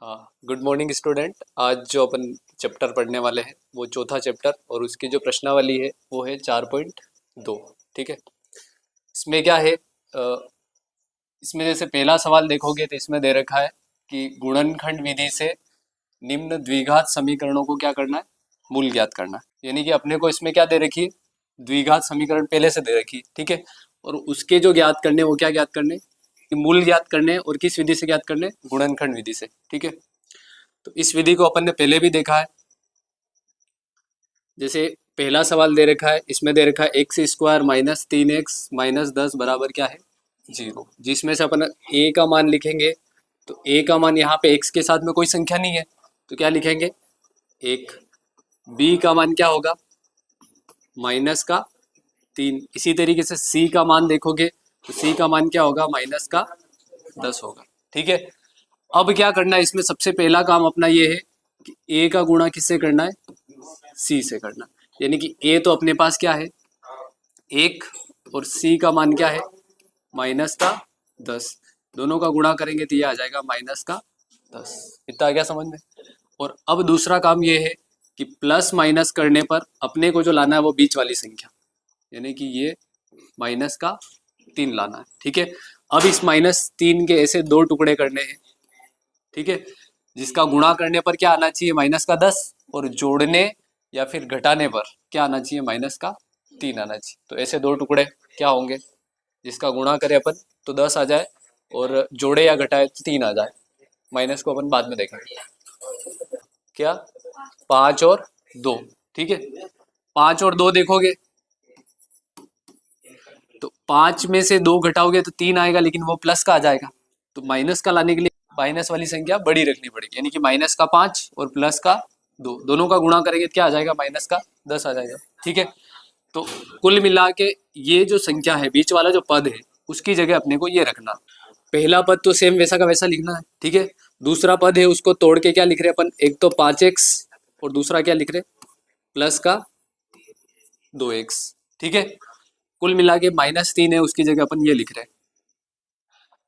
हाँ, good morning student. आज जो अपन चैप्टर पढ़ने वाले हैं वो चौथा चैप्टर और उसकी जो प्रश्नावली है वो है 4.2। ठीक है। इसमें क्या है, इसमें जैसे पहला सवाल देखोगे तो इसमें दे रखा है कि गुणनखंड विधि से निम्न द्विघात समीकरणों को क्या करना है, मूल ज्ञात करना है। यानी कि अपने को इसमें क्या दे रखी है, द्विघात समीकरण पहले से दे रखी है। ठीक है। और उसके जो ज्ञात करने वो क्या ज्ञात करने, मूल ज्ञात करने और किस विधि से ज्ञात करने, गुणनखंड विधि से। ठीक है। तो इस विधि को अपन ने पहले भी देखा है। जैसे पहला सवाल दे रखा है, इसमें दे रखा है x square minus 3x minus 10 बराबर क्या है, 0। जिसमें से अपन a का मान लिखेंगे तो a का मान यहाँ पे x के साथ में कोई संख्या नहीं है तो क्या लिखेंगे, 1। b का मान क्या होगा, माइनस का 3। इसी तरीके से c का मान देखोगे तो c का मान क्या होगा, माइनस का 10 होगा। ठीक है। अब क्या करना है, इसमें सबसे पहला काम अपना ये है कि a का गुणा किससे करना है, c से करना। यानी कि a तो अपने पास क्या है, 1, और c का मान क्या है, माइनस का 10। दोनों का गुणा करेंगे तो ये आ जाएगा माइनस का 10। इतना आ गया समझ में। और अब दूसरा काम ये है कि प्लस माइनस करने पर अपने को जो लाना है वो बीच वाली संख्या, यानी कि ये माइनस का 3 लाना है। ठीक है। अब इस -3 के ऐसे दो टुकड़े करने हैं। ठीक है। जिसका गुणा करने पर क्या आना चाहिए, माइनस का 10, और जोड़ने या फिर घटाने पर क्या आना चाहिए, माइनस का 3 आना चाहिए। तो ऐसे दो टुकड़े क्या होंगे, जिसका गुणा करें अपन तो 10 आ जाए और जोड़े या घटाए तो 3 आ जाए। माइनस को अपन बाद में देखेंगे। क्या, 5 और 2। ठीक है। 5 और 2 देखोगे तो 5 में से 2 घटाओगे तो 3 आएगा, लेकिन वो प्लस का आ जाएगा। तो माइनस का लाने के लिए माइनस वाली संख्या बड़ी रखनी पड़ेगी, यानी कि माइनस का 5 और प्लस का 2, दोनों का गुणा करेंगे तो क्या आ जाएगा, माइनस का 10 आ जाएगा। ठीक है। तो कुल मिला के ये जो संख्या है, बीच वाला जो पद है, उसकी जगह अपने को ये रखना। पहला पद तो सेम वैसा का वैसा लिखना है। ठीक है। दूसरा पद है उसको तोड़ के क्या लिख रहे हैं अपन, एक तो 5x और दूसरा क्या लिख रहे, प्लस का 2x। ठीक है। कुल मिला के -3 है, उसकी जगह अपन ये लिख रहे हैं।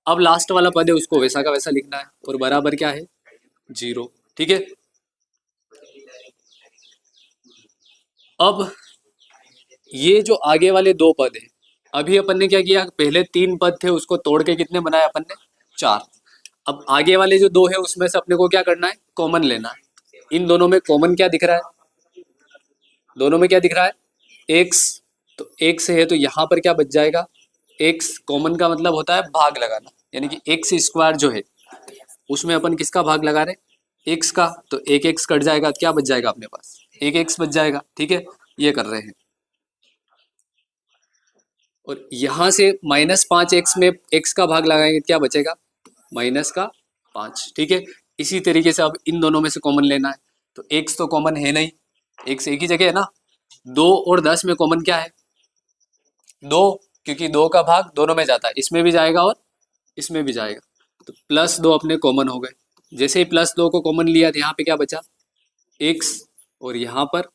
अब लास्ट वाला पद है उसको वैसा का वैसा लिखना है और बराबर क्या है, 0। ठीक है। अब ये जो आगे वाले दो पद है, अभी अपन ने क्या किया, पहले 3 पद थे उसको तोड़ के कितने बनाए अपन ने, 4। अब आगे वाले जो 2 है उसमें से अपने को क्या करना है, कॉमन लेना है। इन दोनों में कॉमन क्या दिख रहा है, दोनों में क्या दिख रहा है, x। तो x है तो यहाँ पर क्या बच जाएगा, x कॉमन का मतलब होता है भाग लगाना, यानी कि एक्स स्क्वायर जो है उसमें अपन किसका भाग लगा रहे, x का। तो एक x कट जाएगा, क्या बच जाएगा अपने पास, एक x बच जाएगा। ठीक है। ये कर रहे हैं। और यहां से -5x में x का भाग लगाएंगे क्या बचेगा, -5। ठीक है। इसी तरीके से अब इन दोनों में से कॉमन लेना है। तो x तो कॉमन है नहीं, x एक ही जगह है ना। 2 और 10 में कॉमन क्या है, 2, क्योंकि 2 का भाग दोनों में जाता है, इसमें भी जाएगा और इसमें भी जाएगा। तो +2 अपने कॉमन हो गए। जैसे ही +2 को कॉमन लिया तो यहाँ पे क्या बचा, x, और यहाँ पर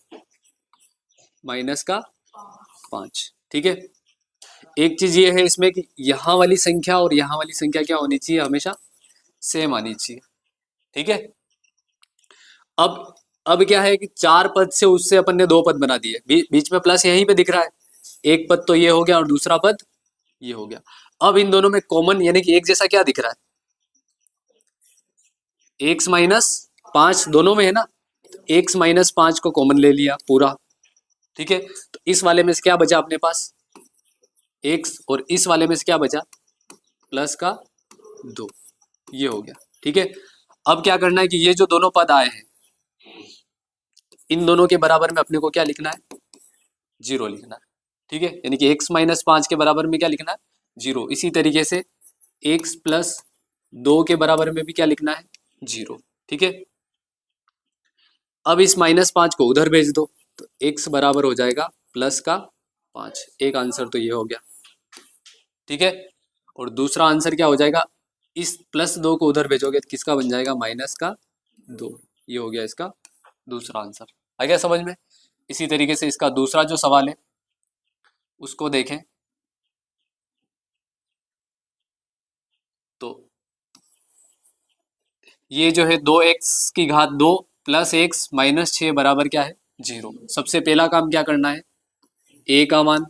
-5। ठीक है। एक चीज ये है इसमें कि यहाँ वाली संख्या और यहाँ वाली संख्या क्या होनी चाहिए, हमेशा सेम आनी चाहिए। ठीक है। अब क्या है कि 4 पद से उससे अपन ने 2 पद बना दिए, बीच में प्लस यहीं पे दिख रहा है। एक पद तो ये हो गया और दूसरा पद ये हो गया। अब इन दोनों में कॉमन यानी कि एक जैसा क्या दिख रहा है, x-5 दोनों में है ना। x-5 को कॉमन ले लिया पूरा। ठीक है। तो इस वाले में से क्या बचा अपने पास, x, और इस वाले में से क्या बचा, प्लस का 2। ये हो गया। ठीक है। अब क्या करना है कि ये जो दोनों पद आए हैं इन दोनों के बराबर में अपने को क्या लिखना है, 0 लिखना है। ठीक है। यानी कि x-5 के बराबर में क्या लिखना है, 0। इसी तरीके से x + 2 के बराबर में भी क्या लिखना है, 0। ठीक है। अब इस -5 को उधर भेज दो तो x बराबर हो जाएगा प्लस का 5। एक आंसर तो ये हो गया। ठीक है। और दूसरा आंसर क्या हो जाएगा, इस +2 को उधर भेजोगे तो किसका बन जाएगा, -2। ये हो गया इसका दूसरा आंसर। आ गया समझ में। इसी तरीके से इसका दूसरा जो सवाल है उसको देखें तो ये जो है 2x की घात 2 प्लस एक्स माइनस 6 बराबर क्या है 0। सबसे पहला काम क्या करना है, a का मान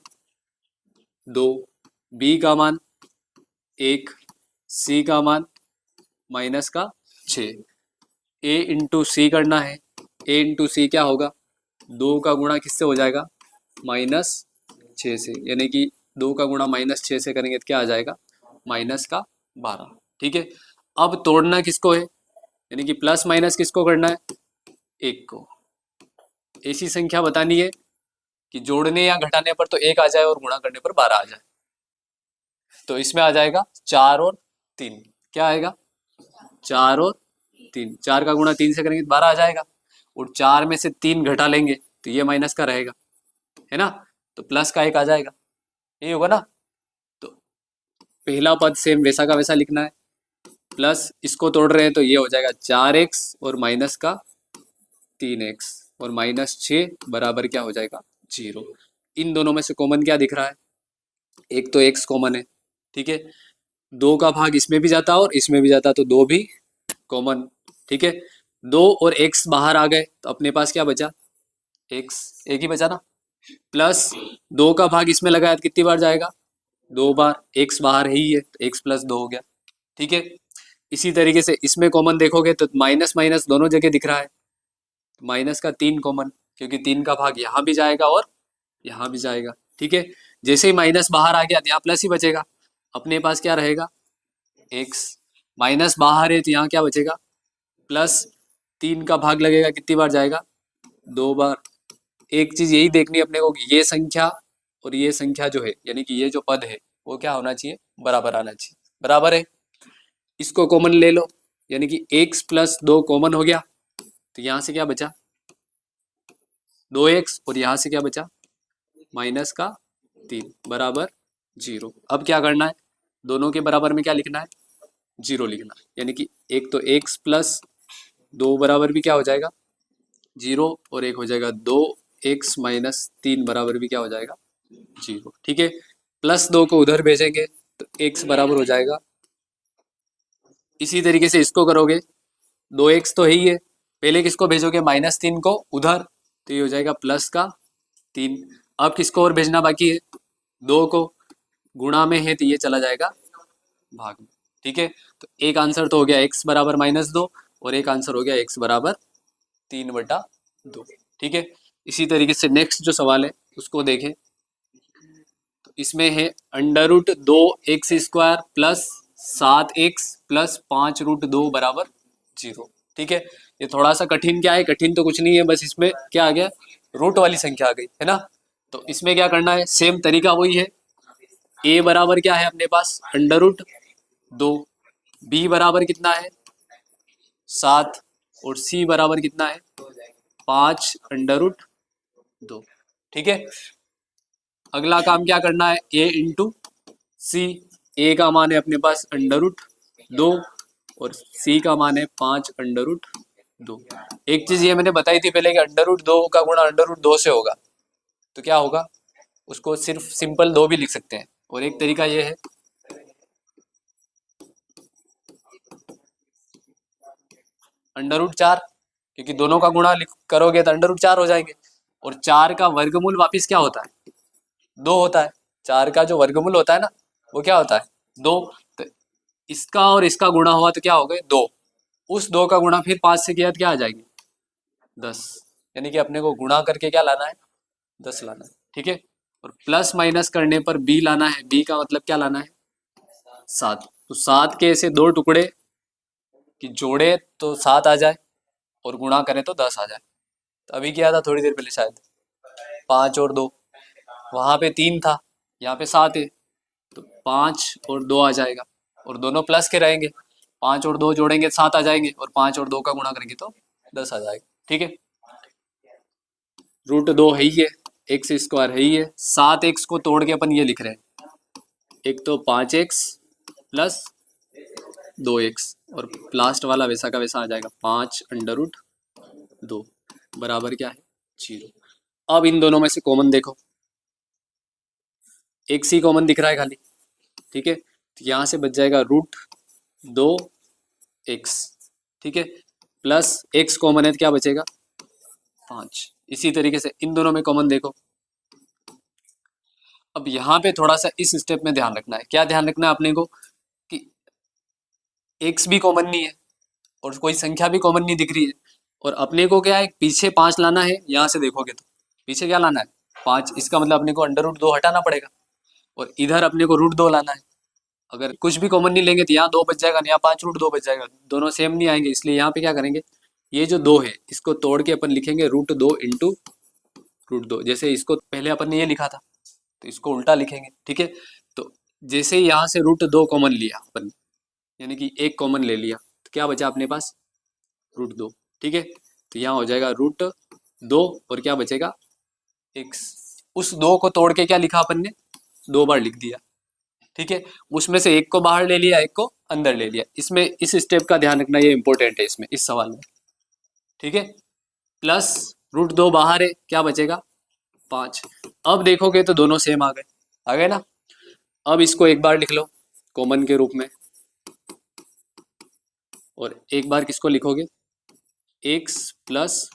2, b का मान 1, c का मान माइनस का 6, a इंटू सी करना है। a इंटू सी क्या होगा, 2 का गुणा किससे हो जाएगा, -6 से, यानी कि 2 का गुणा -6 से करेंगे तो क्या आ जाएगा, -12। ठीक है, अब तोड़ना किसको है, यानी कि प्लस माइनस किसको करना है, 1 को। ऐसी संख्या बतानी है कि जोड़ने या घटाने पर तो 1 आ जाए और गुणा करने पर 12 आ जाए। तो इसमें आ जाएगा 4 और 3, क्या आएगा, 4 और 3, 4 का गुणा 3 से करेंगे तो 12 आ जाएगा, और 4 में से 3 घटा लेंगे तो ये माइनस का रहेगा, है ना, तो प्लस का 1 आ जाएगा, यही होगा ना। तो पहला पद सेम वैसा का वैसा लिखना है, प्लस इसको तोड़ रहे हैं तो ये हो जाएगा 4x और माइनस का 3x और -6 बराबर क्या हो जाएगा 0। इन दोनों में से कॉमन क्या दिख रहा है, एक तो x कॉमन है, ठीक है, 2 का भाग इसमें भी जाता और इसमें भी जाता, तो 2 भी कॉमन, ठीक है। 2 और x बाहर आ गए तो अपने पास क्या बचा, x, एक ही बचा ना, प्लस 2 का भाग इसमें लगाया तो कितनी बार जाएगा, 2 बार, x बाहर ही है तो x + 2 हो गया, ठीक है। इसी तरीके से इसमें कॉमन देखोगे तो माइनस माइनस दोनों जगह दिख रहा है, माइनस का 3 कॉमन, क्योंकि 3 का भाग यहाँ भी जाएगा और यहाँ भी जाएगा, ठीक है। जैसे ही माइनस बाहर आ गया तो यहाँ प्लस ही बचेगा, अपने पास क्या रहेगा x, माइनस बाहर है तो यहाँ क्या बचेगा प्लस, 3 का भाग लगेगा कितनी बार जाएगा, 2 बार। एक चीज यही देखनी है अपने को, ये संख्या और ये संख्या जो है, यानी कि ये जो पद है वो क्या होना चाहिए, बराबर आना चाहिए, बराबर है। इसको कॉमन ले लो, यानी कि x + 2 कॉमन हो गया, तो यहाँ से क्या बचा 2x, और यहाँ से क्या बचा -3 बराबर 0। अब क्या करना है, दोनों के बराबर में क्या लिखना है, 0 लिखना है, यानी कि एक तो x + 2 बराबर भी क्या हो जाएगा 0, और एक हो जाएगा 2x - 3 बराबर भी क्या हो जाएगा 0, ठीक है। +2 को उधर भेजेंगे तो x बराबर हो जाएगा, इसी तरीके से इसको करोगे, 2x तो है ही है, पहले किसको भेजोगे -3 को उधर, तो ये हो जाएगा +3। अब किसको और भेजना बाकी है, 2 को, गुणा में है तो ये चला जाएगा भाग में, ठीक है। तो एक आंसर तो हो गया x बराबर -2, और एक आंसर हो गया x बराबर 3/2, ठीक है। इसी तरीके से नेक्स्ट जो सवाल है उसको देखें, तो इसमें है √2x² + 7x + 5√2 बराबर 0, ठीक है। ये थोड़ा सा कठिन, क्या है कठिन तो कुछ नहीं है, बस इसमें क्या आ गया, रूट वाली संख्या आ गई, है ना। तो इसमें क्या करना है, सेम तरीका वही है, a बराबर क्या है अपने पास √2, b बराबर कितना है 7, और c बराबर कितना है 5√2, ठीक है। अगला काम क्या करना है, a इंटू सी, ए का मान है अपने पास √2 और c का मान है 5√2। एक चीज ये मैंने बताई थी पहले कि √2 का गुणा √2 से होगा, तो क्या होगा, उसको सिर्फ सिंपल 2 भी लिख सकते हैं, और एक तरीका ये है √4, क्योंकि दोनों का गुणा करोगे तो √4 हो जाएंगे, और 4 का वर्गमूल वापिस क्या होता है 2 होता है, 4 का जो वर्गमूल होता है ना वो क्या होता है 2, तो इसका और इसका गुणा हुआ तो क्या हो गए 2, उस 2 का गुणा फिर 5 से किया तो क्या आ जाएगी 10, यानी कि अपने को गुणा करके क्या लाना है 10 लाना है, ठीक है। और प्लस माइनस करने पर b लाना है, b का मतलब क्या लाना है 7, तो 7 के ऐसे 2 टुकड़े कि जोड़े तो 7 आ जाए और गुणा करें तो 10 आ जाए। तो अभी क्या था थोड़ी देर पहले शायद 5 और 2, वहां पे 3 था, यहाँ पे 7 है, तो 5 और 2 आ जाएगा, और दोनों प्लस के रहेंगे, 5 और 2 जोड़ेंगे 7 आ जाएंगे, और 5 और 2 का गुणा करेंगे तो 10 आ जाएगा, ठीक है। √2 है ही है, x² है ही है, 7x को तोड़ के अपन ये लिख रहे हैं, एक तो 5x + 2x, और लास्ट वाला वैसा का वैसा आ जाएगा 5√2 बराबर क्या है 0। अब इन दोनों में से कॉमन देखो, एक सी कॉमन दिख रहा है खाली, ठीक है, तो यहाँ से बच जाएगा √2x, ठीक है, प्लस x कॉमन है तो क्या बचेगा 5। इसी तरीके से इन दोनों में कॉमन देखो। अब यहाँ पे थोड़ा सा इस स्टेप में ध्यान रखना है। क्या ध्यान रखना है अपने को कि x भी कॉमन नहीं है और कोई संख्या भी कॉमन नहीं दिख रही है, और अपने को क्या है पीछे 5 लाना है। यहाँ से देखोगे तो पीछे क्या लाना है 5, इसका मतलब अपने को अंडर रूट 2 हटाना पड़ेगा, और इधर अपने को रूट 2 लाना है। अगर कुछ भी कॉमन नहीं लेंगे तो यहाँ 2 बच जाएगा, यहाँ 5 रूट 2 बच जाएगा, दोनों सेम नहीं आएंगे। इसलिए यहाँ पे क्या करेंगे, ये जो 2 है इसको तोड़ के अपन लिखेंगे रूट 2 इंटू रूट 2। जैसे इसको पहले अपन ने ये लिखा था तो इसको उल्टा लिखेंगे, ठीक है। तो जैसे ही यहाँ से रूट 2 कॉमन लिया अपन, यानी कि एक कॉमन ले लिया, तो क्या बचा अपने पास रूट 2, ठीक है। तो यहाँ हो जाएगा रूट 2 और क्या बचेगा x। उस 2 को तोड़ के क्या लिखा अपन ने 2 बार लिख दिया, ठीक है। उसमें से एक को बाहर ले लिया, एक को अंदर ले लिया। इसमें इस स्टेप का ध्यान रखना, ये इंपॉर्टेंट है इसमें, इस सवाल में, ठीक है। प्लस रूट 2 बाहर है, क्या बचेगा 5। अब देखोगे तो दोनों सेम आ गए ना। अब इसको एक बार लिख लो कॉमन के रूप में, और एक बार किसको लिखोगे x प्लस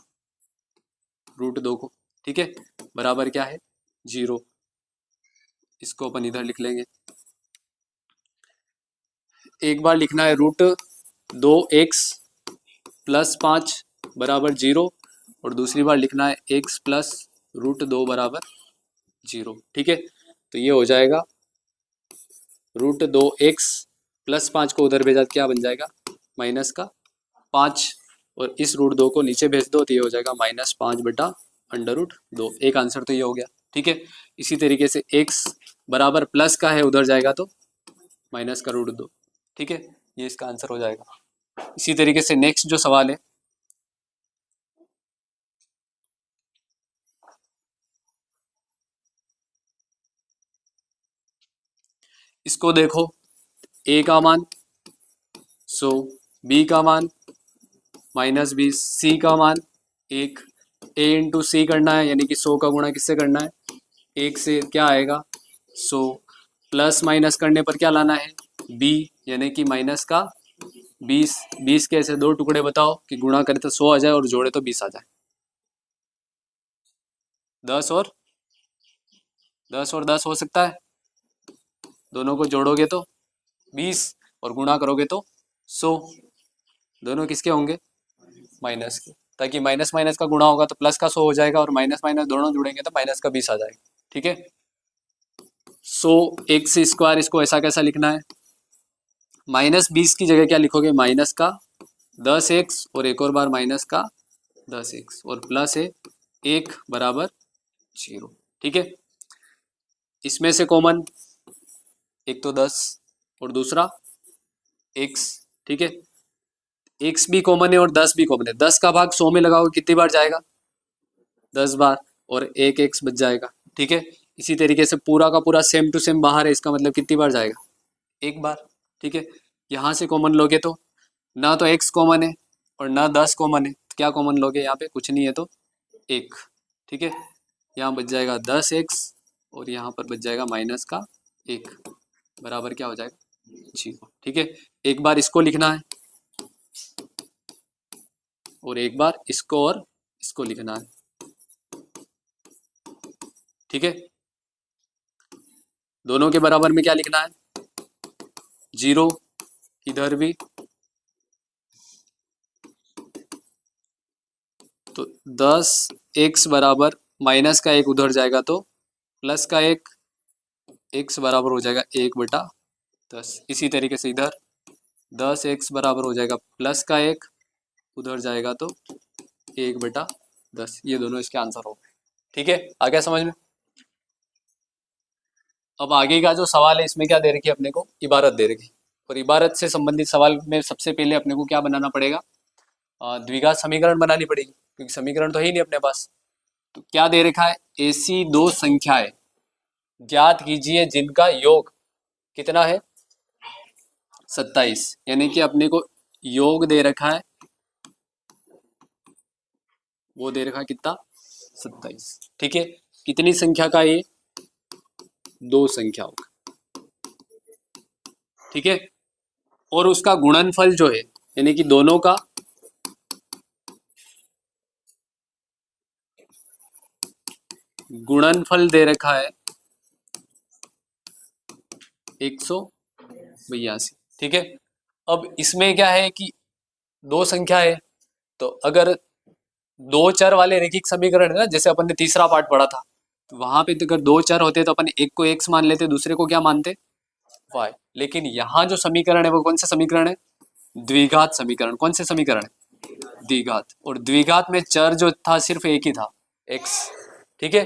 रूट 2 को, ठीक है, बराबर क्या है 0। इसको अपन इधर लिख लेंगे। एक बार लिखना है रूट 2x प्लस 5 बराबर 0, और दूसरी बार लिखना है x प्लस रूट 2 बराबर 0, ठीक है। तो ये हो जाएगा रूट 2x प्लस 5 को उधर भेजा, क्या बन जाएगा माइनस का 5, और इस रूट 2 को नीचे भेज दो तो ये हो जाएगा -5 बटा अंडर रूट 2। एक आंसर तो ये हो गया, ठीक है। इसी तरीके से x बराबर प्लस का है, उधर जाएगा तो माइनस का रूट 2, ठीक है। ये इसका आंसर हो जाएगा। इसी तरीके से नेक्स्ट जो सवाल है, इसको देखो, a का मान 100, b का मान -20, c का मान 1। a इंटू सी करना है, यानी कि 100 का गुणा किससे करना है 1 से, क्या आएगा 100। प्लस माइनस करने पर क्या लाना है b, यानी कि माइनस का 20। 20 के ऐसे 2 टुकड़े बताओ कि गुणा करे तो 100 आ जाए और जोड़े तो 20 आ जाए। 10 और 10 हो सकता है, दोनों को जोड़ोगे तो 20 और गुणा करोगे तो 100। दोनों किसके होंगे माइनस के, ताकि माइनस माइनस का गुणा होगा तो प्लस का 100 हो जाएगा, और माइनस माइनस दोनों जुड़ेंगे तो माइनस का 20 आ जाएगा, ठीक है। 100 एक्स स्क्वायर, इसको ऐसा कैसा लिखना है -20 की जगह क्या लिखोगे माइनस का 10x, और एक और बार माइनस का 10x, और प्लस है 1 बराबर 0, ठीक है। इसमें से कॉमन एक तो 10 और दूसरा x, ठीक है। x भी कॉमन है और 10 भी कॉमन है। 10 का भाग 100 में लगाओगे कितनी बार जाएगा 10 बार, और एक x बच जाएगा, ठीक है। इसी तरीके से पूरा का पूरा सेम टू सेम बाहर है, इसका मतलब कितनी बार जाएगा एक बार, ठीक है। यहाँ से कॉमन लोगे तो ना तो x कॉमन है और ना 10 कॉमन है, तो क्या कॉमन लोगे, यहाँ पे कुछ नहीं है तो 1, ठीक है। यहाँ बच जाएगा 10x और यहाँ पर बच जाएगा माइनस का 1, बराबर क्या हो जाएगा 0, ठीक है। एक बार इसको लिखना है और एक बार इसको और इसको लिखना है, ठीक है। दोनों के बराबर में क्या लिखना है 0, इधर भी तो 10x बराबर माइनस का 1 उधर जाएगा तो प्लस का 1, x बराबर हो जाएगा 1/10। इसी तरीके से इधर 10x बराबर हो जाएगा प्लस का 1, उधर जाएगा तो 1/10। ये दोनों इसके आंसर हो गए, ठीक है। आ गया समझ में। अब आगे का जो सवाल है इसमें क्या दे रखी है अपने को इबारत दे रखी, और इबारत से संबंधित सवाल में सबसे पहले अपने को क्या बनाना पड़ेगा द्विघात समीकरण बनानी पड़ेगी, क्योंकि समीकरण तो है ही नहीं अपने पास। तो क्या दे रखा है ऐसी दो संख्याएं ज्ञात कीजिए जिनका योग कितना है 27, यानी कि अपने को योग दे रखा है, वो दे रखा है कितना 27, ठीक है। कितनी संख्या का ये 2 संख्याओं का, ठीक है। और उसका गुणनफल जो है यानी कि दोनों का गुणनफल दे रखा है 182, ठीक है। अब इसमें क्या है कि दो संख्या है, तो अगर दो चर वाले रैखिक समीकरण है ना, जैसे अपन ने तीसरा पार्ट पढ़ा था, तो वहां पे तो अगर दो चर होते तो अपन एक को x मान लेते, दूसरे को क्या मानते, y। लेकिन यहाँ जो समीकरण है वो कौन सा समीकरण है, द्विघात समीकरण। कौन से समीकरण है, द्विघात। और द्विघात में चर जो था सिर्फ एक ही था, x, ठीक है।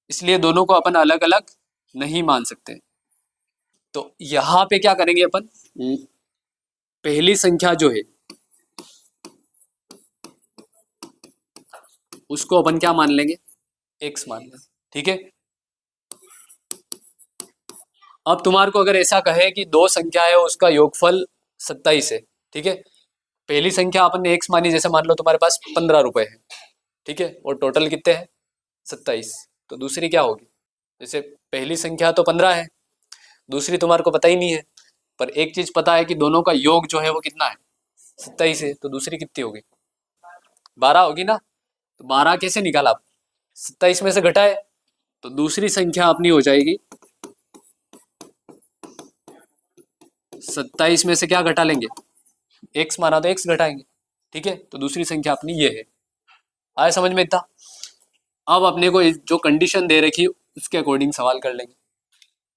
इसलिए दोनों को अपन अलग अलग नहीं मान सकते। तो यहाँ पे क्या करेंगे अपन, पहली संख्या जो है उसको अपन क्या मान लेंगे, x मान लेंगे, ठीक है। अब तुम्हारे को अगर ऐसा कहे कि दो संख्या है उसका योगफल 27 है, ठीक है। पहली संख्या अपन ने x मानी, जैसे मान लो तुम्हारे पास 15 रुपए है, ठीक है, और टोटल कितने हैं 27, तो दूसरी क्या होगी, जैसे पहली संख्या तो 15 है, दूसरी तुम्हारे को पता ही नहीं है, पर एक चीज पता है कि दोनों का योग जो है वो कितना है 27 है, तो दूसरी कितनी होगी 12 होगी ना। तो 12 कैसे निकाला आप, 27 में से घटाए, तो दूसरी संख्या अपनी हो जाएगी 27 में से क्या घटा लेंगे, x माना तो x घटाएंगे, ठीक है। तो दूसरी संख्या अपनी ये है। आया समझ में इतना। अब अपने को जो कंडीशन दे रखी उसके अकॉर्डिंग सवाल कर लेंगे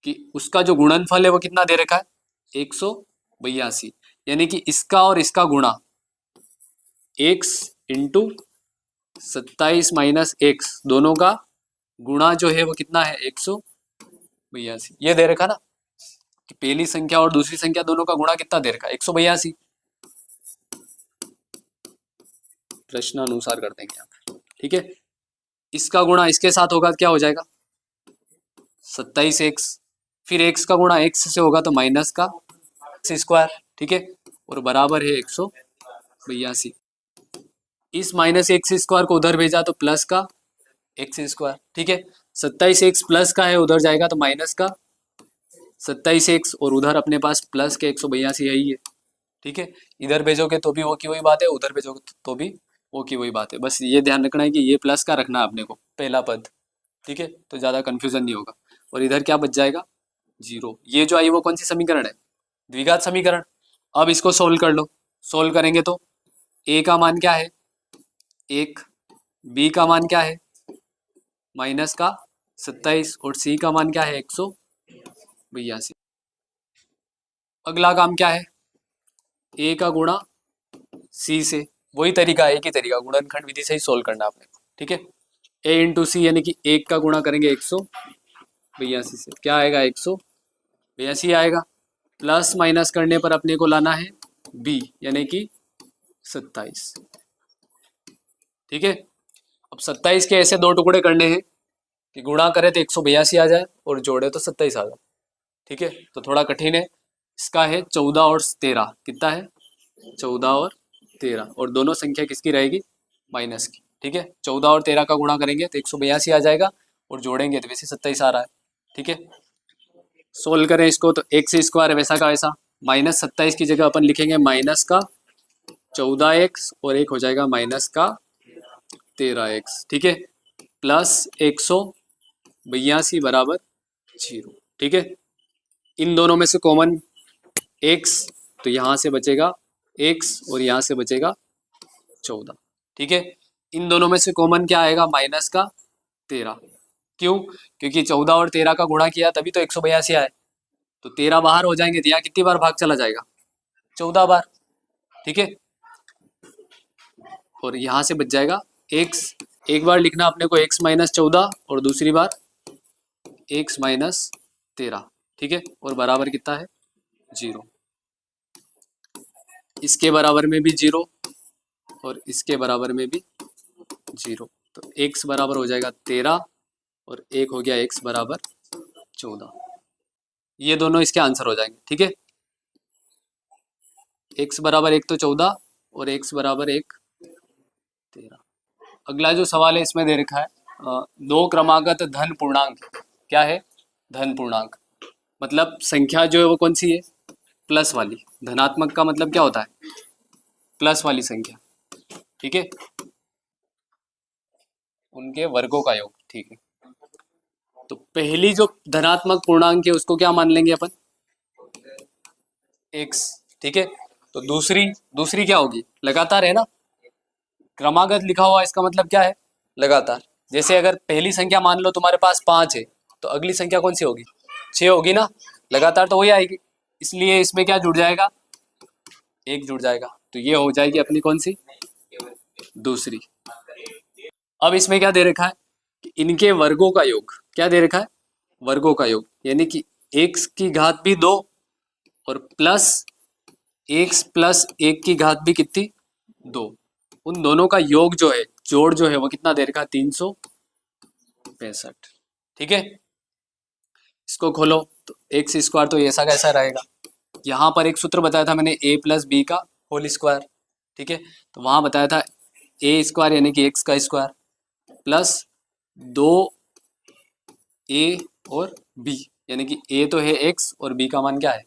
कि उसका जो गुणनफल है वो कितना दे रखा है 182, यानी कि इसका और इसका गुणा x इंटू 27 माइनस एक्स, दोनों का गुणा जो है वो कितना है 182। ये दे रखा ना कि पहली संख्या और दूसरी संख्या दोनों का गुणा कितना दे रखा है 182। प्रश्नानुसार कर देंगे आप, ठीक है। इसका गुणा इसके साथ होगा क्या हो जाएगा 27x, फिर x का गुणा x से होगा तो माइनस का x², ठीक है, और बराबर है 182। इस माइनस x² को उधर भेजा तो प्लस का x², ठीक है। 27x प्लस का है, उधर जाएगा तो माइनस का 27x, और उधर अपने पास प्लस के 182 है ही है, ठीक है। इधर भेजोगे तो भी वो की वही बात है, उधर भेजोगे तो भी वो की वही बात है। बस ये ध्यान रखना है कि ये प्लस का रखना है अपने को पहला पद, ठीक है, तो ज़्यादा कन्फ्यूजन नहीं होगा। और इधर क्या बच जाएगा 0। ये जो आई वो कौन सी समीकरण है, द्विघात समीकरण। अब इसको सोल्व कर लो। सोल्व करेंगे तो a का मान क्या है 1, b का मान क्या है माइनस का 27, और c का मान क्या है 182। अगला काम क्या है, a का गुणा c से, वही तरीका है, एक ही तरीका, गुणनखंड विधि से ही सोल्व करना आपने, ठीक है। a इंटू सी, यानी कि 1 का गुणा करेंगे 182 से, क्या आएगा 182 आएगा। प्लस माइनस करने पर अपने को लाना है b, यानी कि 27, ठीक है। अब 27 के ऐसे दो टुकड़े करने हैं कि गुणा करे तो 182 आ जाए और जोड़े तो 27 आ जाए, ठीक है। तो थोड़ा कठिन है। इसका है 14 और 13, कितना है 14 और 13, और दोनों संख्या किसकी रहेगी माइनस की, ठीक है। 14 और 13 का गुणा करेंगे तो 182 आ जाएगा, और जोड़ेंगे तो वैसे 27 आ रहा है, ठीक है। सोल्व करें इसको तो x² वैसा का वैसा, माइनस 27 की जगह अपन लिखेंगे माइनस का 14x, और एक हो जाएगा माइनस का 13x, ठीक है, प्लस 182 बराबर 0, ठीक है। इन दोनों में से कॉमन x, तो यहाँ से बचेगा x और यहाँ से बचेगा 14, ठीक है। इन दोनों में से कॉमन क्या आएगा माइनस का 13, क्यों, क्योंकि 14 और 13 का गुणा किया तभी तो 182 आए, तो 13 बाहर हो जाएंगे तो यहाँ कितनी बार भाग चला जाएगा 14 बार, ठीक है। और यहाँ से बच जाएगा x, एक बार लिखना अपने को x माइनस 14 और दूसरी बार x माइनस 13, ठीक है, और बराबर कितना है 0। इसके बराबर में भी 0 और इसके बराबर में भी 0, तो x बराबर हो जाएगा 13 और एक हो गया x बराबर 14। ये दोनों इसके आंसर हो जाएंगे, ठीक है। x बराबर 1 तो 14 और x बराबर 1 13। अगला जो सवाल है इसमें दे रखा है दो क्रमागत धन पूर्णांक, क्या है धन पूर्णांक, मतलब संख्या जो है वो कौन सी है प्लस वाली। धनात्मक का मतलब क्या होता है प्लस वाली संख्या, ठीक है, उनके वर्गों का योग, ठीक है। तो पहली जो धनात्मक पूर्णांक है उसको क्या मान लेंगे अपन, x, ठीक है। तो दूसरी दूसरी क्या होगी, लगातार है ना, क्रमागत लिखा हुआ इसका मतलब क्या है, लगातार। जैसे अगर पहली संख्या मान लो तुम्हारे पास 5 है, तो अगली संख्या कौन सी होगी, 6 होगी ना, लगातार तो वही आएगी। इसलिए इसमें क्या जुड़ जाएगा, एक जुड़ जाएगा। तो ये हो जाएगी अपनी कौन सी, दूसरी। अब इसमें क्या दे रखा है कि इनके वर्गों का योग, क्या दे रखा है, वर्गों का योग, यानी कि x की घात भी 2 और प्लस x प्लस 1 की घात भी कितनी, 2। उन दोनों का योग जो है, जोड़ जो है वो कितना दे रखा है, 365। ठीक है, इसको खोलो तो एक्स स्क्वायर तो ऐसा कैसा रहेगा। यहाँ पर एक सूत्र बताया था मैंने, a प्लस बी का होल स्क्वायर, ठीक है। तो वहाँ बताया था ए स्क्वायर यानी कि एक्स का स्क्वायर प्लस 2a और b, यानी कि a तो है x और b का मान क्या है,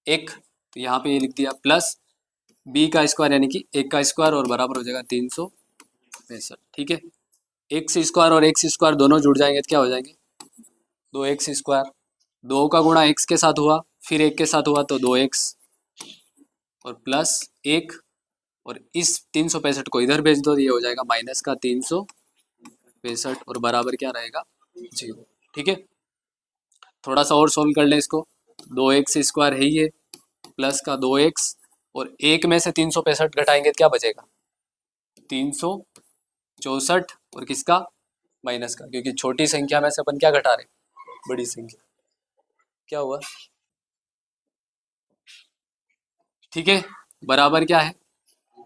1। तो यहाँ पे ये लिख दिया प्लस b का स्क्वायर यानी कि 1 का स्क्वायर और बराबर हो जाएगा 365। ठीक है, एक्स स्क्वायर और एक्स स्क्वायर दोनों जुड़ जाएंगे तो क्या हो जाएंगे, 2x स्क्वायर। 2 का गुणा x के साथ हुआ, फिर 1 के साथ हुआ तो 2x और प्लस 1, और इस 365 को इधर भेज दो, ये हो जाएगा माइनस का 365 और बराबर क्या रहेगा, 0। ठीक है, थोड़ा सा और सोल्व कर लें इसको। 2x स्क्वायर है ये, प्लस का 2x और 1 में से 365 घटाएंगे तो क्या बचेगा, 364 और किसका, माइनस का, क्योंकि छोटी संख्या में से अपन क्या घटा रहे, बड़ी संख्या। क्या हुआ, ठीक है, बराबर क्या है,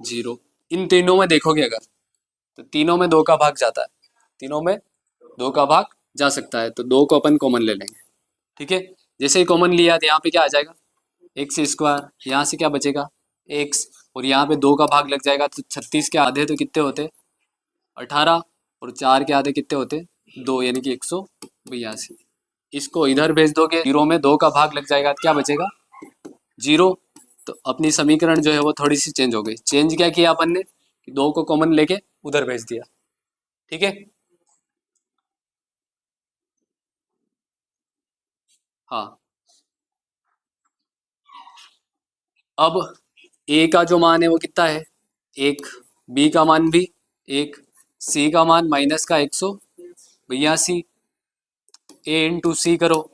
0। इन तीनों में देखोगे अगर, तो तीनों में 2 का भाग जाता है, तीनों में 2 का भाग जा सकता है, तो 2 को अपन कॉमन ले लेंगे। ठीक है, जैसे ही कॉमन लिया तो यहाँ पे क्या आ जाएगा, एक्स स्क्वायर, यहाँ से क्या बचेगा, एक्स, और यहाँ पे 2 का भाग लग जाएगा, तो 36 के आधे तो कितने होते, 18, और 4 के आधे कितने होते, 2, यानी कि 182। इसको इधर भेज दोगे, 0 में 2 का भाग लग जाएगा तो क्या बचेगा, 0। तो अपनी समीकरण जो है वो थोड़ी सी चेंज हो गई। चेंज क्या किया अपन ने, 2 को कॉमन लेके उधर भेज दिया। ठीक है, हाँ। अब a का जो मान है वो कितना है, 1, b का मान भी 1, c का मान माइनस का 182, a इंटू सी करो,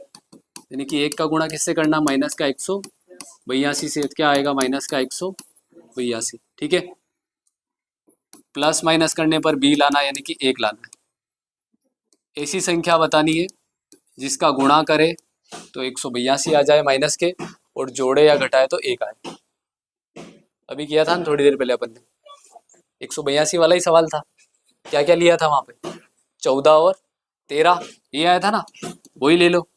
यानी कि 1 का गुणा किससे करना, माइनस का 182 से क्या आएगा, माइनस का 182। ठीक है, प्लस माइनस करने पर b लाना यानी कि 1 लाना है। ऐसी संख्या बतानी है जिसका गुणा करे तो 182 आ जाए माइनस के, और जोड़े या घटाए तो 1 आए। अभी किया था ना थोड़ी देर पहले अपन ने, 182 वाला ही सवाल था। क्या क्या लिया था वहां पे, 14 और 13, ये आया था ना, वही ले लो।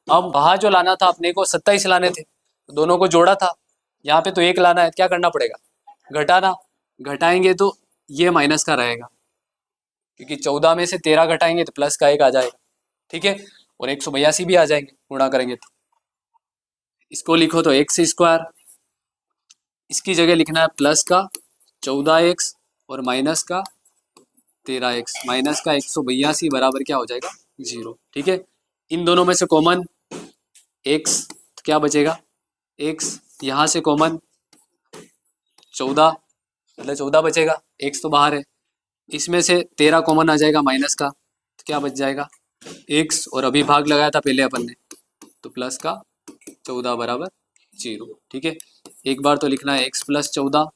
अब वहां जो लाना था अपने को 27 लाने थे, तो दोनों को जोड़ा था, यहाँ पे तो 1 लाना है, क्या करना पड़ेगा, घटाना। घटाएंगे तो ये माइनस का रहेगा, क्योंकि 14 में से 13 घटाएंगे तो प्लस का 1 आ जाएगा। ठीक है, और 182 भी आ जाएंगे गुणा करेंगे तो। इसको लिखो तो एक्स स्क्वायर, इसकी जगह लिखना है प्लस का 14x और माइनस का 13x, माइनस का 182 बराबर क्या हो जाएगा, 0। ठीक है, इन दोनों में से कॉमन x, तो क्या बचेगा, x, यहाँ से कॉमन 14, मतलब 14 बचेगा, x तो बाहर है। इसमें से 13 कॉमन आ जाएगा माइनस का, तो क्या बच जाएगा, x, और अभी भाग लगाया था पहले अपन ने, तो प्लस का 14 बराबर 0। ठीक है, एक बार तो लिखना है x प्लस 14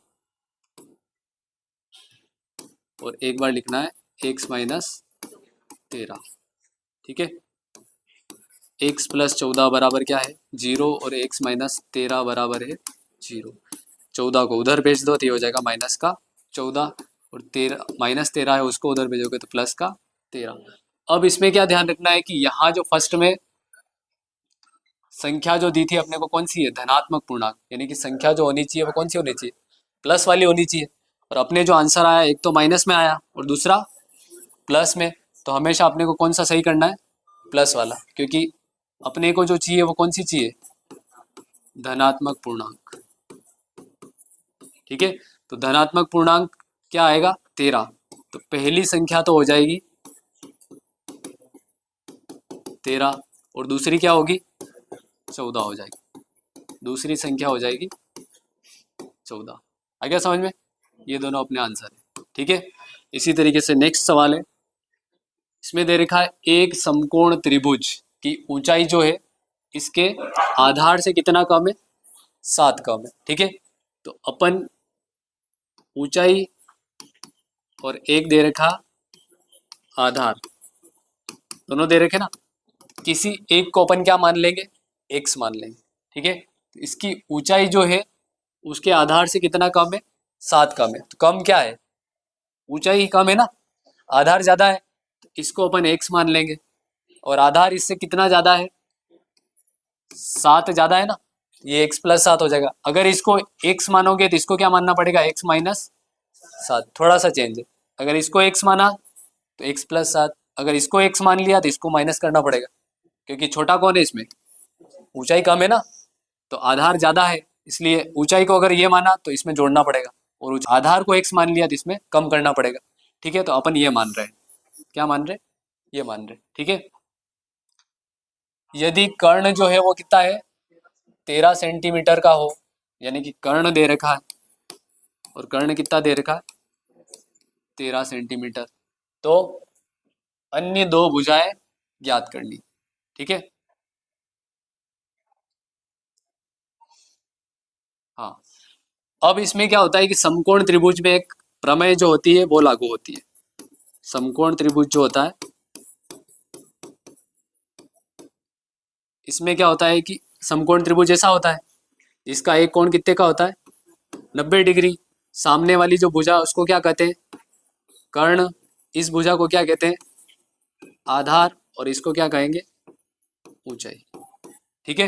और एक बार लिखना है x माइनस 13। ठीक है, x प्लस 14 बराबर क्या है, 0, और x माइनस 13 बराबर है 0। 14 को उधर भेज दो तो ये हो जाएगा माइनस का 14, और 13 माइनस 13 है उसको उधर भेजोगे तो प्लस का 13। अब इसमें क्या ध्यान रखना है कि यहाँ जो फर्स्ट में संख्या जो दी थी अपने को कौन सी है, धनात्मक पूर्णांक, यानी कि संख्या जो होनी चाहिए वो कौन सी होनी चाहिए, प्लस वाली होनी चाहिए। और अपने जो आंसर आया, एक तो माइनस में आया और दूसरा प्लस में, तो हमेशा अपने को कौन सा सही करना है, प्लस वाला, क्योंकि अपने को जो चाहिए वो कौन सी चाहिए, धनात्मक पूर्णांक। ठीक है, तो धनात्मक पूर्णांक क्या आएगा, 13। तो पहली संख्या तो हो जाएगी 13 और दूसरी क्या होगी 14 हो जाएगी, दूसरी संख्या हो जाएगी 14। आ गया समझ में? ये दोनों अपने आंसर है, ठीक है। इसी तरीके से नेक्स्ट सवाल है, इसमें दे रखा है एक समकोण त्रिभुज की ऊंचाई जो है इसके आधार से कितना कम है 7 कम है, ठीक है। तो अपन ऊंचाई और एक दे रखा आधार, दोनों दे रखे ना, किसी एक को अपन क्या मान लेंगे x मान लेंगे, ठीक है। तो इसकी ऊंचाई जो है उसके आधार से कितना कम है 7 कम है। तो कम क्या है, ऊंचाई ही कम है ना, आधार ज्यादा है तो इसको अपन x मान लेंगे, और आधार इससे कितना ज्यादा है 7 ज्यादा है ना, ये x प्लस 7 हो जाएगा। अगर इसको x मानोगे तो इसको क्या मानना पड़ेगा x माइनस 7, थोड़ा सा चेंज है। अगर इसको x माना तो x प्लस 7, अगर इसको x मान लिया तो इसको माइनस करना पड़ेगा, क्योंकि छोटा कौन है इसमें, ऊंचाई कम है ना, तो आधार ज्यादा है, इसलिए ऊंचाई को अगर ये माना तो इसमें जोड़ना पड़ेगा, और आधार को x मान लिया तो इसमें कम करना पड़ेगा, ठीक है। तो अपन ये मान रहे हैं, क्या मान रहे हैं, ये मान रहे, ठीक है। यदि कर्ण जो है वो कितना है 13 सेंटीमीटर का हो, यानी कि कर्ण दे रखा है और कर्ण कितना दे रखा है 13 सेंटीमीटर, तो अन्य दो भुजाएं ज्ञात करनी, ठीक है। हाँ, अब इसमें क्या होता है कि समकोण त्रिभुज में एक प्रमेय जो होती है वो लागू होती है। समकोण त्रिभुज जो होता है इसमें क्या होता है कि समकोण त्रिभुज ऐसा होता है, इसका एक कोण कितने का होता है 90 डिग्री। सामने वाली जो भुजा उसको क्या कहते हैं कर्ण, इस भुजा को क्या कहते हैं आधार, और इसको क्या कहेंगे ऊंचाई, ठीक है।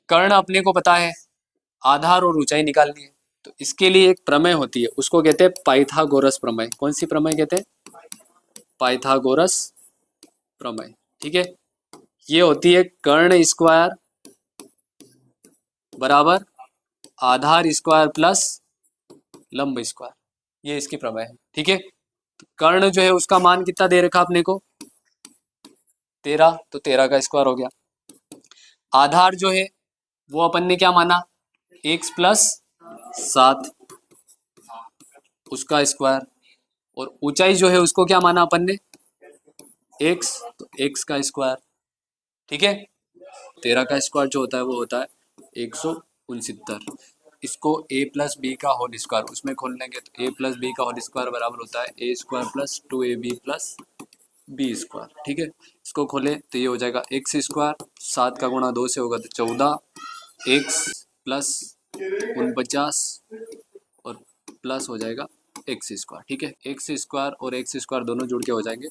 कर्ण अपने को पता है, आधार और ऊंचाई निकालनी है, तो इसके लिए एक प्रमेय होती है, उसको कहते हैं पाइथागोरस प्रमेय। कौन सी प्रमेय कहते हैं, पाइथागोरस प्रमेय, ठीक है। ये होती है कर्ण स्क्वायर बराबर आधार स्क्वायर प्लस लंब स्क्वायर, ये इसकी प्रमेय है, ठीक है। तो कर्ण जो है उसका मान कितना दे रखा अपने को 13, तो 13 का स्क्वायर हो गया। आधार जो है वो अपन ने क्या माना x प्लस 7, उसका स्क्वायर, और ऊंचाई जो है उसको क्या माना अपन ने x, तो x का स्क्वायर, ठीक है। 13 का स्क्वायर जो होता है वो होता है 169। इसको a प्लस बी का होल स्क्वायर उसमें खोल लेंगे, तो a प्लस बी का होल स्क्वायर बराबर होता है a square plus 2ab plus B square, ठीक है। इसको खोले तो ये हो जाएगा एक्स स्क्वायर, 7 का गुणा 2 से होगा तो 14, एक्स प्लस 49 और प्लस हो जाएगा एक्स स्क्वायर, ठीक है। एक्स स्क्वायर और एक्स स्क्वायर दोनों जुड़ के हो जाएंगे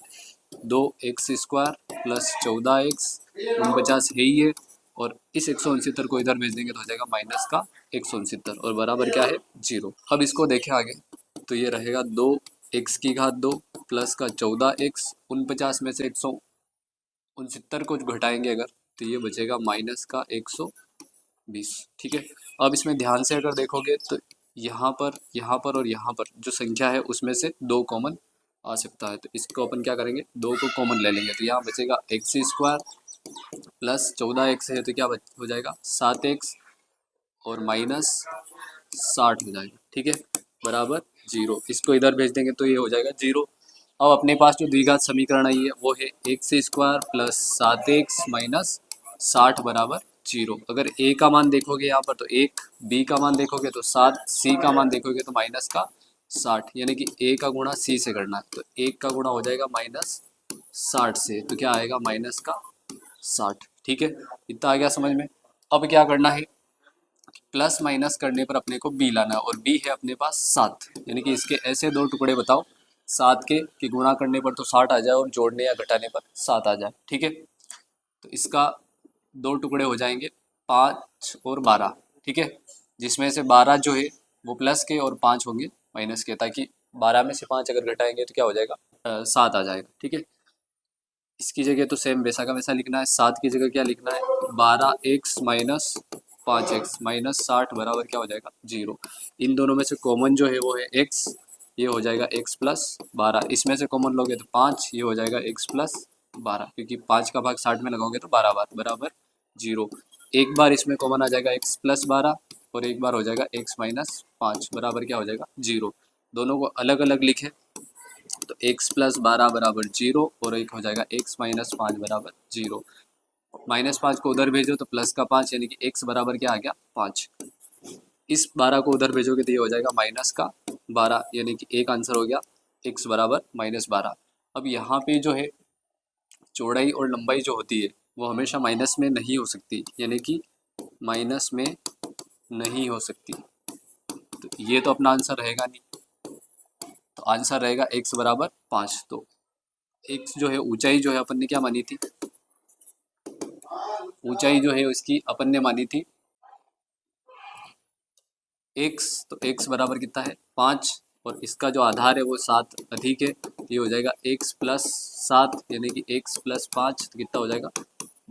2x स्क्वायर प्लस 14x, 49 है ही है, और इस 169 को इधर भेज देंगे तो हो जाएगा माइनस का 169, और बराबर क्या है 0। अब इसको देखें आगे तो ये रहेगा 2x की घात 2 प्लस का 14x, 49 में से 169 को घटाएंगे अगर तो ये बचेगा माइनस का 120, ठीक है। अब इसमें ध्यान से अगर देखोगे तो यहाँ पर और यहाँ पर जो संख्या है उसमें से 2 कॉमन आ सकता है, तो इसको अपन क्या करेंगे 2 को कॉमन ले लेंगे, तो यहाँ बचेगा एक्स स्क्वायर प्लस 14x है तो क्या हो जाएगा 7x और माइनस 60 हो जाएगा, ठीक है, बराबर 0। इसको इधर भेज देंगे तो ये हो जाएगा 0। अब अपने पास जो द्विघात समीकरण आई है वो है x square plus 7x minus 60 बराबर 0। अगर a का मान देखोगे यहाँ पर तो 1, b का मान देखोगे तो 7, c का मान देखोगे तो माइनस का 60, यानी कि a का गुणा c से करना है, तो 1 का गुणा हो जाएगा माइनस 60 से, तो क्या आएगा माइनस का 60, ठीक है। इतना आ गया समझ में। अब क्या करना है प्लस माइनस करने पर अपने को b लाना है, और b है अपने पास 7, यानी कि इसके ऐसे 2 टुकड़े बताओ 7 के कि गुणा करने पर तो 60 आ जाए और जोड़ने या घटाने पर 7 आ जाए, ठीक है। तो इसका 2 टुकड़े हो जाएंगे 5 और 12, ठीक है, जिसमें से 12 जो है वो प्लस के और 5 होंगे माइनस के, ताकि 12 में से 5 अगर घटाएंगे तो क्या हो जाएगा 7 आ जाएगा, ठीक है। इसकी जगह तो सेम वैसा का वैसा लिखना है, 7 की जगह क्या लिखना है 12x माइनस 5x माइनस 60 बराबर क्या हो जाएगा 0। इन दोनों में से कॉमन जो है वो है x, ये हो जाएगा x प्लस 12, इसमें से कॉमन लोगे तो 5, ये हो जाएगा x प्लस 12, क्योंकि 5 का भाग 60 में लगाओगे तो 12 बार बराबर 0। एक बार इसमें कॉमन आ जाएगा x प्लस 12 और एक बार हो जाएगा x माइनस 5 बराबर क्या हो जाएगा 0। दोनों को अलग अलग लिखे तो x प्लस 12 बराबर 0 और एक हो जाएगा x माइनस 5 बराबर 0। -5 को उधर भेजो तो प्लस का 5 यानी कि x बराबर क्या आ गया 5। इस 12 को उधर भेजोगे तो ये हो जाएगा माइनस का 12 यानी कि एक आंसर हो गया x बराबर -12। अब यहाँ पे जो है चौड़ाई और लंबाई जो होती है वो हमेशा माइनस में नहीं हो सकती, यानी कि माइनस में नहीं हो सकती। तो ये तो अपना आंसर रहेगा नहीं, तो आंसर रहेगा x बराबर 5। तो x जो है ऊंचाई जो है अपन ने क्या मानी थी, ऊंचाई जो है उसकी अपन ने मानी थी x, तो x बराबर कितना है 5 और इसका जो आधार है वो 7 अधिक है, ये हो जाएगा x प्लस 7 यानी कि x प्लस 5 तो कितना हो जाएगा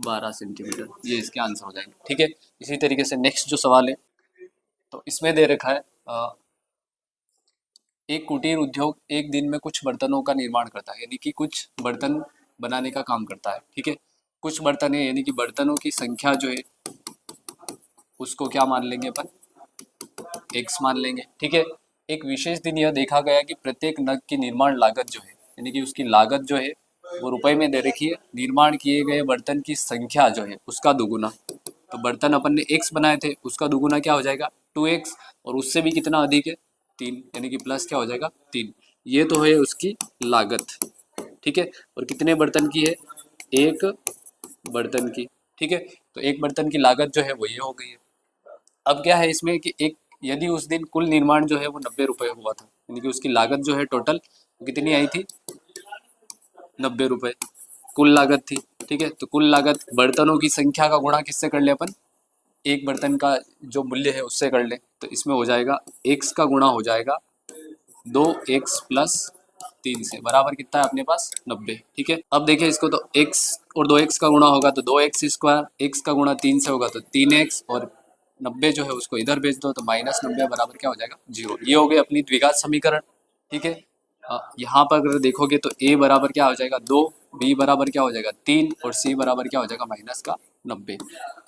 12 सेंटीमीटर। ये इसके आंसर हो जाएंगे। ठीक है, इसी तरीके से नेक्स्ट जो सवाल है तो इसमें दे रखा है एक कुटीर उद्योग एक दिन में कुछ बर्तनों का निर्माण करता है, यानी कि कुछ बर्तन बनाने का काम करता है। ठीक है, कुछ बर्तन है यानी कि बर्तनों की संख्या जो है उसको क्या मान लेंगे अपन x मान लेंगे। ठीक है, एक विशेष दिन यह देखा गया कि प्रत्येक नग की निर्माण लागत जो है यानी कि उसकी लागत जो है वो रुपए में दे रखी है, निर्माण किए गए बर्तन की संख्या जो है उसका दुगुना। तो बर्तन अपन ने x बनाए थे उसका दुगुना क्या हो जाएगा 2x और उससे भी कितना अधिक है 3 यानी कि प्लस क्या हो जाएगा 3। ये तो है उसकी लागत। ठीक है, और कितने बर्तन की है एक बर्तन की। ठीक है, तो एक बर्तन की लागत जो है वो ये हो गई है। अब क्या है इसमें कि एक यदि उस दिन कुल निर्माण जो है वो 90 रुपये हुआ था, यानी कि उसकी लागत जो है टोटल कितनी आई थी 90 रुपये कुल लागत थी। ठीक है, तो कुल लागत बर्तनों की संख्या का गुणा किससे कर ले अपन, एक बर्तन का जो मूल्य है उससे कर ले, तो इसमें हो जाएगा x का गुणा हो जाएगा 2x प्लस 3 से बराबर कितना है अपने पास 90। ठीक है, अब देखिए इसको तो x और 2x का गुणा होगा तो 2x स्क्वायर, x का गुणा 3 से होगा तो 3x और 90 जो है उसको इधर भेज दो तो -90 बराबर क्या हो जाएगा 0। ये हो गई अपनी द्विघात समीकरण। ठीक है, यहाँ पर अगर देखोगे तो a बराबर क्या हो जाएगा 2, b बराबर क्या हो जाएगा 3 और c बराबर क्या हो जाएगा -90।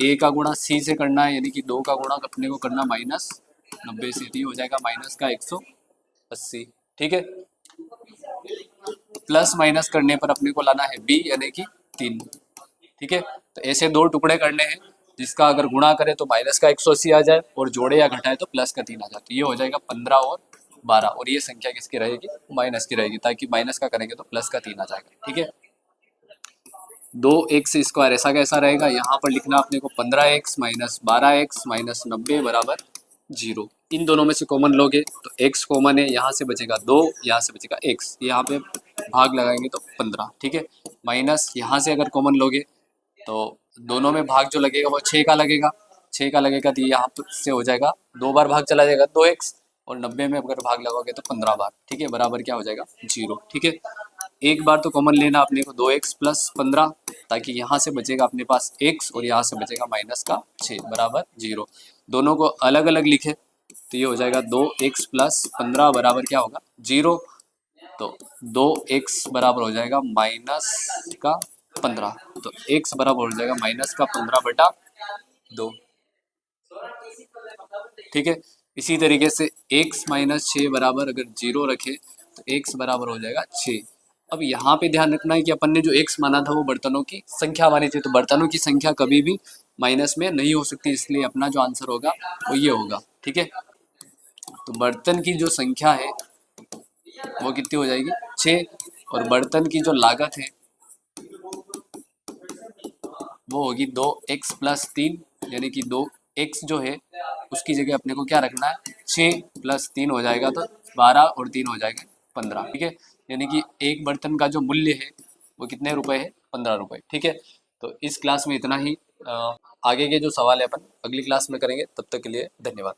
a का गुणा c से करना है यानी कि 2 का गुणा अपने को करना -90 से, तो हो जाएगा -180। ठीक है, प्लस माइनस करने पर अपने को लाना है b यानी कि 3। ठीक है, तो ऐसे दो टुकड़े करने हैं जिसका अगर गुणा करें तो -180 आ जाए और जोड़े या घटाए तो +3 आ जाए, तो ये हो जाएगा 15 और 12 और ये संख्या किसकी रहेगी माइनस की रहेगी, ताकि माइनस का करेंगे तो +3 आ जाएगा। ठीक है, 2x स्क्वायर ऐसा कैसा रहेगा, यहाँ पर लिखना अपने को 15x माइनस 12x माइनस 90 बराबर 0। इन दोनों में से कॉमन लोगे तो x कॉमन है, यहाँ से बचेगा 2, यहाँ से बचेगा x, यहाँ पे भाग लगाएंगे तो 15। ठीक है, माइनस यहाँ से अगर कॉमन लोगे तो दोनों में भाग जो लगेगा वो 6 का लगेगा, 6 का लगेगा तो यहाँ से हो जाएगा 2 बार भाग चला जाएगा 2x और 90 में अगर भाग लगाओगे तो 15 बार। ठीक है, बराबर क्या हो जाएगा 0। ठीक है, एक बार तो कॉमन लेना अपने को 2x प्लस 15, ताकि यहाँ से बचेगा अपने पास x और यहाँ से बचेगा -6 बराबर 0। दोनों को अलग अलग लिखे तो ये हो जाएगा 2x प्लस 15 बराबर क्या होगा 0। तो 2x बराबर हो जाएगा -15, तो x बराबर हो जाएगा -15/2। ठीक है, इसी तरीके से x -6 बराबर अगर 0 रखे तो x बराबर हो जाएगा 6। अब यहाँ पे ध्यान रखना है कि अपन ने जो x माना था वो बर्तनों की संख्या मानी थी, तो बर्तनों की संख्या कभी भी माइनस में नहीं हो सकती, इसलिए अपना जो आंसर होगा वो ये होगा। ठीक है, तो बर्तन की जो संख्या है वो कितनी हो जाएगी 6 और बर्तन की जो लागत है वो होगी 2x प्लस 3 यानी कि 2x जो है उसकी जगह अपने को क्या रखना है 6 प्लस 3 हो जाएगा तो 12 और 3 हो जाएगा 15। ठीक है, यानी कि एक बर्तन का जो मूल्य है वो कितने रुपए है 15 रुपए। ठीक है, तो इस क्लास में इतना ही। आगे के जो सवाल है अपन अगली क्लास में करेंगे, तब तक के लिए धन्यवाद।